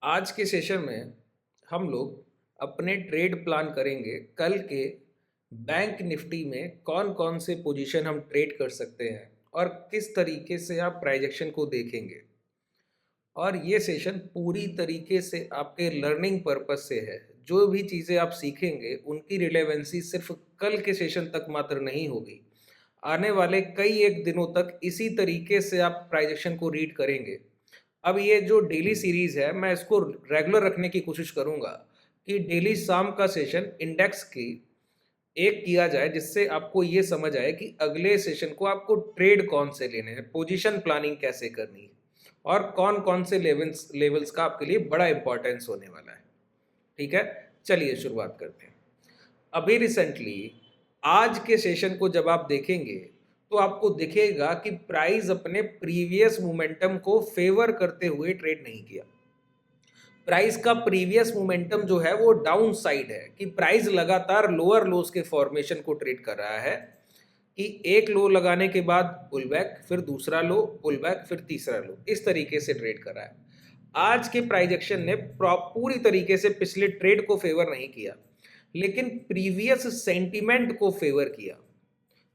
आज के सेशन में हम लोग अपने ट्रेड प्लान करेंगे कल के बैंक निफ्टी में कौन कौन से पोजीशन हम ट्रेड कर सकते हैं और किस तरीके से आप प्राइजेक्शन को देखेंगे। और ये सेशन पूरी तरीके से आपके लर्निंग पर्पस से है। जो भी चीज़ें आप सीखेंगे उनकी रिलेवेंसी सिर्फ कल के सेशन तक मात्र नहीं होगी, आने वाले कई एक दिनों तक इसी तरीके से आप प्राइजेक्शन को रीड करेंगे। अब ये जो डेली सीरीज़ है मैं इसको रेगुलर रखने की कोशिश करूँगा कि डेली शाम का सेशन इंडेक्स की एक किया जाए, जिससे आपको ये समझ आए कि अगले सेशन को आपको ट्रेड कौन से लेने हैं, पोजीशन प्लानिंग कैसे करनी है और कौन कौन से लेवल्स लेवल्स का आपके लिए बड़ा इंपॉर्टेंस होने वाला है। ठीक है, चलिए शुरुआत करते हैं। अभी रिसेंटली आज के सेशन को जब आप देखेंगे तो आपको दिखेगा कि प्राइस अपने प्रीवियस मोमेंटम को फेवर करते हुए ट्रेड नहीं किया। प्राइस का प्रीवियस मोमेंटम जो है वो डाउन साइड है कि प्राइस लगातार लोअर लोज के फॉर्मेशन को ट्रेड कर रहा है कि एक लो लगाने के बाद पुल बैक, फिर दूसरा लो, पुल बैक, फिर तीसरा लो, इस तरीके से ट्रेड कर रहा है। आज के प्राइस एक्शन ने पूरी तरीके से पिछले ट्रेड को फेवर नहीं किया, लेकिन प्रीवियस सेंटीमेंट को फेवर किया।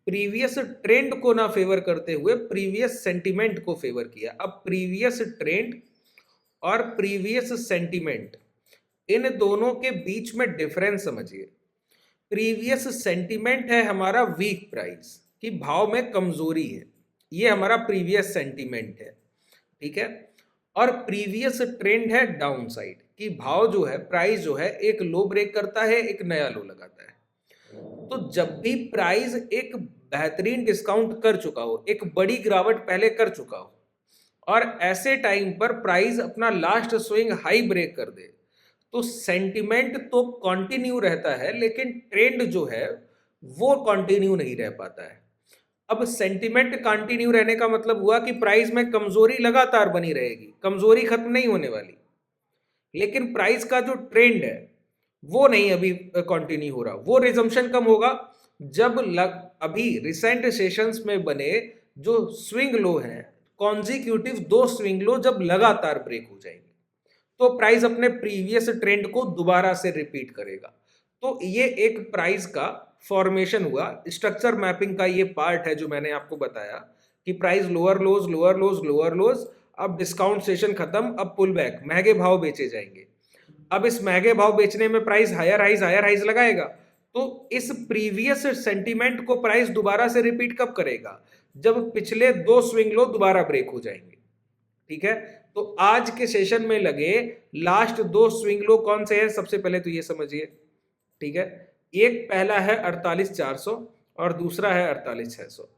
प्रीवियस ट्रेंड को ना फेवर करते हुए प्रीवियस सेंटीमेंट को फेवर किया। अब प्रीवियस ट्रेंड और प्रीवियस सेंटीमेंट, इन दोनों के बीच में डिफरेंस समझिए। प्रीवियस सेंटीमेंट है हमारा वीक प्राइस कि भाव में कमजोरी है, ये हमारा प्रीवियस सेंटीमेंट है। ठीक है, और प्रीवियस ट्रेंड है डाउन साइड कि भाव जो है, प्राइस जो है एक लो ब्रेक करता है, एक नया लो लगाता है। तो जब भी प्राइस एक बेहतरीन डिस्काउंट कर चुका हो, एक बड़ी गिरावट पहले कर चुका हो और ऐसे टाइम पर प्राइस अपना लास्ट स्विंग हाई ब्रेक कर दे, तो सेंटिमेंट तो कंटिन्यू रहता है लेकिन ट्रेंड जो है वो कंटिन्यू नहीं रह पाता है। अब सेंटिमेंट कंटिन्यू रहने का मतलब हुआ कि प्राइस में कमजोरी लगातार बनी रहेगी, कमजोरी खत्म नहीं होने वाली, लेकिन प्राइस का जो ट्रेंड है वो नहीं अभी कंटिन्यू हो रहा। वो रिजम्पशन कम होगा जब अभी रिसेंट सेशंस में बने जो स्विंग लो हैं, कॉन्जिक्यूटिव दो स्विंग लो जब लगातार ब्रेक हो जाएंगे, तो प्राइस अपने प्रीवियस ट्रेंड को दोबारा से रिपीट करेगा। तो ये एक प्राइस का फॉर्मेशन हुआ, स्ट्रक्चर मैपिंग का ये पार्ट है जो मैंने आपको बताया कि प्राइस लोअर लोज लोअर लोज लोअर लोज, अब डिस्काउंट सेशन खत्म, अब पुल बैक, महंगे भाव बेचे जाएंगे। अब इस महंगे भाव बेचने में प्राइस हायर हाइज लगाएगा, तो इस प्रीवियस सेंटीमेंट को प्राइस दोबारा से रिपीट कब करेगा, जब पिछले दो स्विंग लो दोबारा ब्रेक हो जाएंगे। ठीक है, तो आज के सेशन में लगे लास्ट दो स्विंग लो कौन से हैं, सबसे पहले तो ये समझिए। ठीक है, एक पहला है 48,400 और दूसरा है 48,600।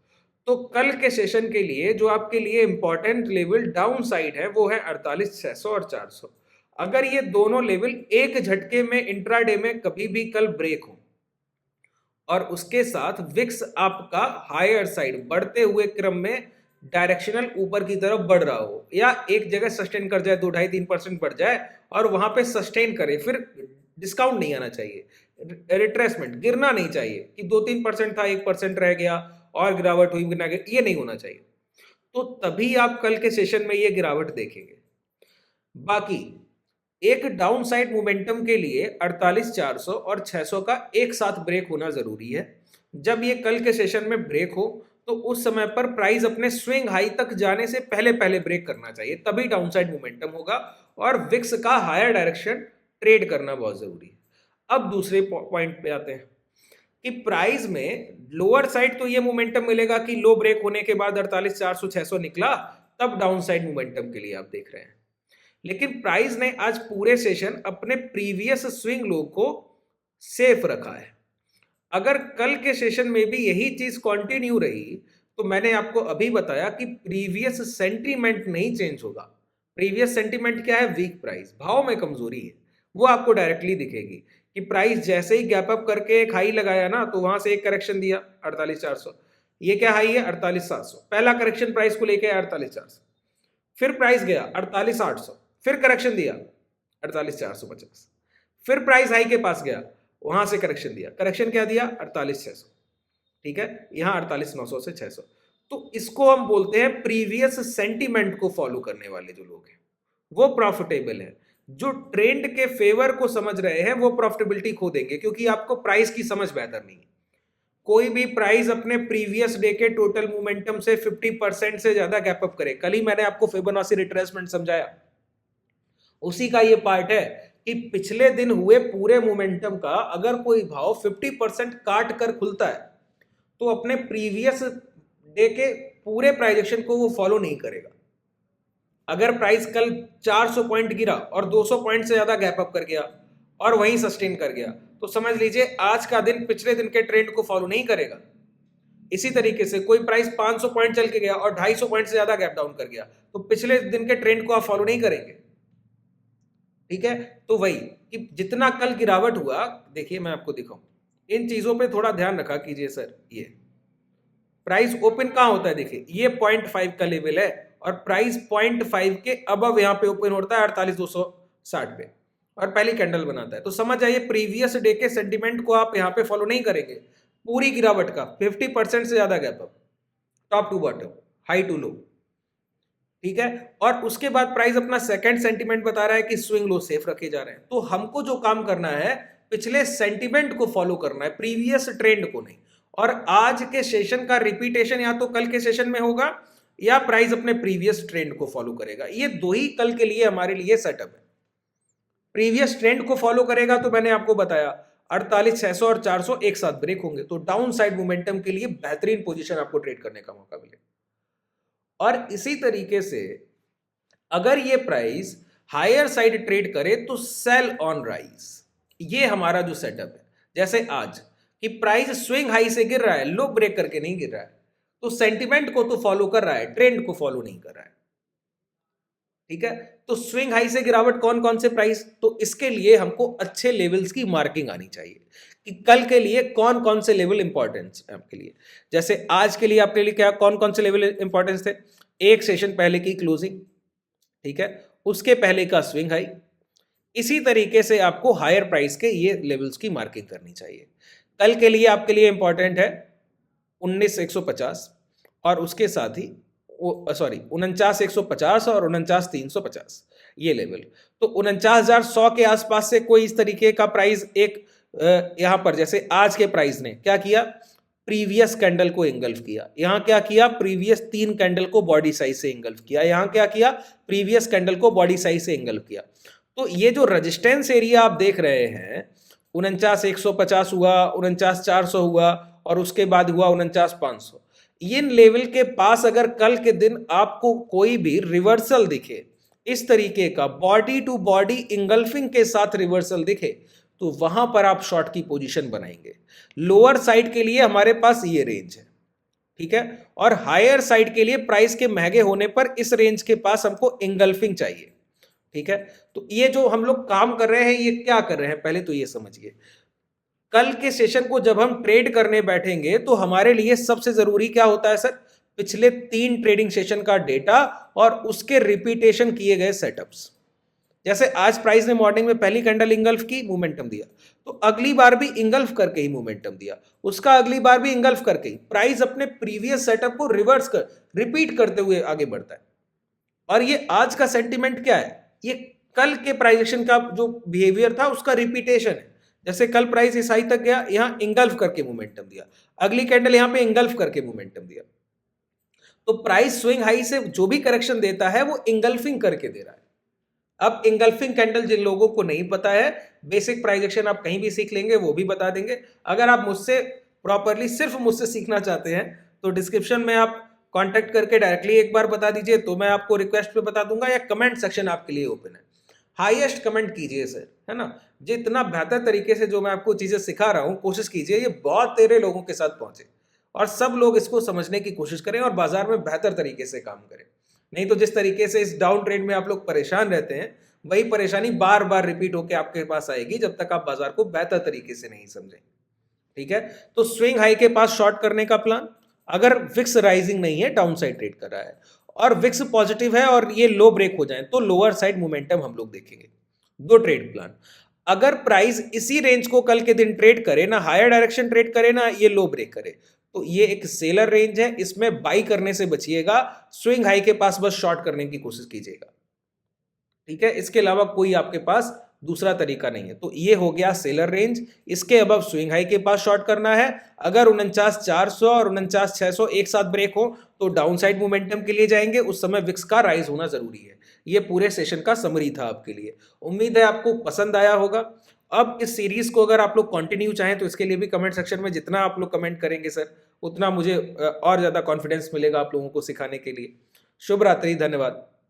तो कल के सेशन के लिए जो आपके लिए इंपॉर्टेंट लेवल डाउन साइड है वो है 48,600 और 400। अगर ये दोनों लेवल एक झटके में इंट्राडे में कभी भी कल ब्रेक हो और उसके साथ विक्स आपका हायर साइड बढ़ते हुए क्रम में डायरेक्शनल ऊपर की तरफ बढ़ रहा हो, या एक जगह सस्टेन कर जाए, 2-2.5-3% बढ़ जाए और वहां पे सस्टेन करे, फिर डिस्काउंट नहीं आना चाहिए, रिट्रेसमेंट गिरना नहीं चाहिए कि 2-3% था 1% रह गया और गिरावट हुई, गिरना गया, ये नहीं होना चाहिए। तो तभी आप कल के सेशन में ये गिरावट देखेंगे। बाकी एक डाउन साइड मोमेंटम के लिए 48,400 और 600 का एक साथ ब्रेक होना जरूरी है। जब ये कल के सेशन में ब्रेक हो तो उस समय पर प्राइस अपने स्विंग हाई तक जाने से पहले पहले ब्रेक करना चाहिए, तभी डाउन साइड मोमेंटम होगा और विक्स का हायर डायरेक्शन ट्रेड करना बहुत जरूरी है। अब दूसरे पॉइंट पे आते हैं कि प्राइस में लोअर साइड तो ये मोमेंटम मिलेगा कि लो ब्रेक होने के बाद 48,400 600 निकला, तब डाउन साइड मोमेंटम के लिए आप देख रहे हैं। लेकिन प्राइस ने आज पूरे सेशन अपने प्रीवियस स्विंग लो को सेफ रखा है। अगर कल के सेशन में भी यही चीज कंटिन्यू रही तो मैंने आपको अभी बताया कि प्रीवियस सेंटीमेंट नहीं चेंज होगा। प्रीवियस सेंटीमेंट क्या है, वीक प्राइस, भाव में कमजोरी है, वो आपको डायरेक्टली दिखेगी कि प्राइस जैसे ही गैप अप करके एक हाई लगाया ना, तो वहां से एक करेक्शन दिया 48,400, ये क्या हाई है 48,700, पहला करेक्शन प्राइस को लेके 48,400, फिर प्राइस गया 48,800, फिर करेक्शन दिया 48,450, फिर प्राइस हाई के पास गया, वहां से करेक्शन दिया, करेक्शन क्या दिया 48,600। ठीक है, यहां 48,900 से 600। तो इसको हम बोलते हैं प्रीवियस सेंटीमेंट को फॉलो करने वाले जो लोग हैं वो प्रॉफिटेबल है। जो ट्रेंड के फेवर को समझ रहे हैं वो प्रॉफिटेबिलिटी खो देंगे, क्योंकि आपको प्राइस की समझ बेहतर नहीं है। कोई भी प्राइस अपने प्रीवियस डे के टोटल मोमेंटम से 50% से ज्यादा गैप अप करे, कल ही मैंने आपको फिबोनाची रिट्रेसमेंट समझाया, उसी का ये पार्ट है कि पिछले दिन हुए पूरे मोमेंटम का अगर कोई भाव 50% काट कर खुलता है तो अपने प्रीवियस डे के पूरे प्राइस एक्शन को वो फॉलो नहीं करेगा। अगर प्राइस कल 400 पॉइंट गिरा और 200 पॉइंट से ज्यादा गैप अप कर गया और वहीं सस्टेन कर गया, तो समझ लीजिए आज का दिन पिछले दिन के ट्रेंड को फॉलो नहीं करेगा। इसी तरीके से कोई प्राइस 500 पॉइंट चल के गया और 250 पॉइंट से ज्यादा गैप डाउन कर गया, तो पिछले दिन के ट्रेंड को आप फॉलो नहीं करेंगे। ठीक है, तो वही कि जितना कल गिरावट हुआ, देखिए मैं आपको दिखाऊं, इन चीजों पे थोड़ा ध्यान रखा कीजिए सर। ये प्राइस ओपन कहां होता है, देखिए ये 0.5 का लेवल है और प्राइस 0.5 के अबव यहां पे ओपन होता है 48,260 पे और पहली कैंडल बनाता है। तो समझ आइए प्रीवियस डे के सेंटिमेंट को आप यहां पे फॉलो नहीं करेंगे। पूरी गिरावट का 50% से ज्यादा gap up, top to bottom, high to low. ठीक है, और उसके बाद प्राइस अपना सेकंड सेंटीमेंट बता रहा है कि स्विंग लो सेफ रखे जा रहे हैं। तो हमको जो काम करना है पिछले सेंटीमेंट को फॉलो करना है, प्रीवियस ट्रेंड को नहीं। और आज के सेशन का रिपीटेशन या तो कल के सेशन में होगा या प्राइस अपने प्रीवियस ट्रेंड को फॉलो करेगा। ये दो ही कल के लिए हमारे लिए सेटअप है। प्रीवियस ट्रेंड को फॉलो करेगा तो मैंने आपको बताया 48,600 और 400 एक साथ ब्रेक होंगे, तो डाउन साइड मोमेंटम के लिए बेहतरीन पोजीशन आपको ट्रेड करने का मौका मिलेगा। और इसी तरीके से अगर ये प्राइस हायर साइड ट्रेड करे तो सेल ऑन राइज, ये हमारा जो सेटअप है। जैसे आज कि प्राइस स्विंग हाई से गिर रहा है, लो ब्रेक करके नहीं गिर रहा है, तो सेंटिमेंट को तो फॉलो कर रहा है, ट्रेंड को फॉलो नहीं कर रहा है। ठीक है, तो स्विंग हाई से गिरावट कौन कौन से प्राइस, तो इसके लिए हमको अच्छे लेवल्स की मार्किंग आनी चाहिए कि कल के लिए कौन कौन से लेवल इंपॉर्टेंस है आपके लिए। जैसे आज के लिए आपके लिए क्या कौन कौन से लेवल इंपॉर्टेंस थे, एक सेशन पहले की क्लोजिंग, ठीक है, उसके पहले का स्विंग हाई। इसी तरीके से आपको हायर प्राइस के ये लेवल्स की मार्किंग करनी चाहिए। कल के लिए आपके लिए इंपॉर्टेंट है 19,150 और उसके साथ ही 49,150 और 49,350 ये लेवल। तो 49,100 के आसपास से कोई इस तरीके का प्राइस एक यहां पर जैसे आज के प्राइस ने क्या किया, प्रीवियस कैंडल को इंगल्फ किया। यहां क्या किया, प्रीवियस 3 कैंडल को बॉडी साइज से इंगल्फ किया। यहां क्या किया, प्रीवियस कैंडल को बॉडी साइज से इंगल्फ किया। तो ये जो रेजिस्टेंस एरिया आप देख रहे हैं 49,150 हुआ, 49,400 हुआ और उसके बाद हुआ 49,500, इन लेवल के पास अगर कल के दिन आपको कोई भी रिवर्सल दिखे, इस तरीके का बॉडी टू बॉडी इंगल्फिंग के साथ रिवर्सल दिखे, तो वहां पर आप शॉर्ट की पोजीशन बनाएंगे। लोअर साइड के लिए हमारे पास ये रेंज है, ठीक है, और हायर साइड के लिए प्राइस के महंगे होने पर इस रेंज के पास हमको इंगल्फिंग चाहिए। ठीक है, तो ये जो हम लोग काम कर रहे हैं ये क्या कर रहे हैं पहले तो ये समझिए। कल के सेशन को जब हम ट्रेड करने बैठेंगे तो हमारे लिए सबसे जरूरी क्या होता है सर, पिछले 3 ट्रेडिंग सेशन का डेटा और उसके रिपीटेशन किए गए सेटअप्स। जैसे आज प्राइस ने मॉर्निंग में पहली कैंडल इंगल्फ की, मोमेंटम दिया, तो अगली बार भी इंगल्फ करके ही मोमेंटम दिया, उसका अगली बार भी इंगल्फ करके ही प्राइस अपने प्रीवियस सेटअप को रिवर्स कर रिपीट करते हुए आगे बढ़ता है। और ये आज का सेंटिमेंट क्या है, ये कल के प्राइस एक्शन का जो बिहेवियर था उसका रिपीटेशन है। जैसे कल प्राइस इस हाई तक गया, यहां इंगल्फ करके मोमेंटम दिया, अगली कैंडल यहां पे इंगल्फ करके मोमेंटम दिया। तो प्राइस स्विंग हाई से जो भी करेक्शन देता है वो इंगल्फिंग करके दे रहा है। अब इंगल्फिंग कैंडल जिन लोगों को नहीं पता है, बेसिक प्राइस एक्शन आप कहीं भी सीख लेंगे, वो भी बता देंगे। अगर आप मुझसे प्रॉपरली सिर्फ मुझसे सीखना चाहते हैं तो डिस्क्रिप्शन में आप कांटेक्ट करके डायरेक्टली एक बार बता दीजिए, तो मैं आपको रिक्वेस्ट पे बता दूंगा, या कमेंट सेक्शन आपके लिए ओपन है। हाईएस्ट कमेंट कीजिए सर, है ना, जितना बेहतर तरीके से जो मैं आपको चीजें सिखा रहा हूं कोशिश कीजिए ये बहुत तेरे लोगों के साथ पहुंचे और सब लोग इसको समझने की कोशिश करें और बाजार में बेहतर तरीके से काम करें। नहीं तो जिस तरीके से इस डाउन ट्रेंड में आप लोग परेशान रहते हैं, वही परेशानी बार बार रिपीट होकर आपके पास आएगी जब तक आप बाजार को बेहतर तरीके से नहीं समझें। ठीक है, तो स्विंग हाई के पास शॉर्ट करने का प्लान, अगर विक्स राइजिंग नहीं है, डाउन साइड ट्रेड कर रहा है और विक्स पॉजिटिव है और ये लो ब्रेक हो जाए तो लोअर साइड मोमेंटम हम लोग देखेंगे। 2 ट्रेड प्लान, अगर प्राइस इसी रेंज को कल के दिन ट्रेड करे ना, हायर डायरेक्शन ट्रेड करे ना ये लो ब्रेक करे, तो ये एक सेलर रेंज है, इसमें बाई करने से बचिएगा, स्विंग हाई के पास बस शॉर्ट करने की कोशिश कीजिएगा। ठीक है, इसके अलावा कोई आपके पास दूसरा तरीका नहीं है। तो ये हो गया सेलर रेंज। इसके अब स्विंग हाई के पास शॉर्ट करना है। अगर 49,400 और 49,600 एक साथ ब्रेक हो तो डाउनसाइड मोमेंटम के लिए जाएंगे, उस समय विक्स का राइज होना जरूरी है। ये पूरे सेशन का समरी था आपके लिए। उम्मीद है आपको पसंद आया होगा। अब इस सीरीज को अगर आप लोग कंटिन्यू चाहें तो इसके लिए भी कमेंट सेक्शन में जितना आप लोग कमेंट करेंगे सर, उतना मुझे और ज्यादा कॉन्फिडेंस मिलेगा आप लोगों को सिखाने के लिए। शुभ रात्रि, धन्यवाद।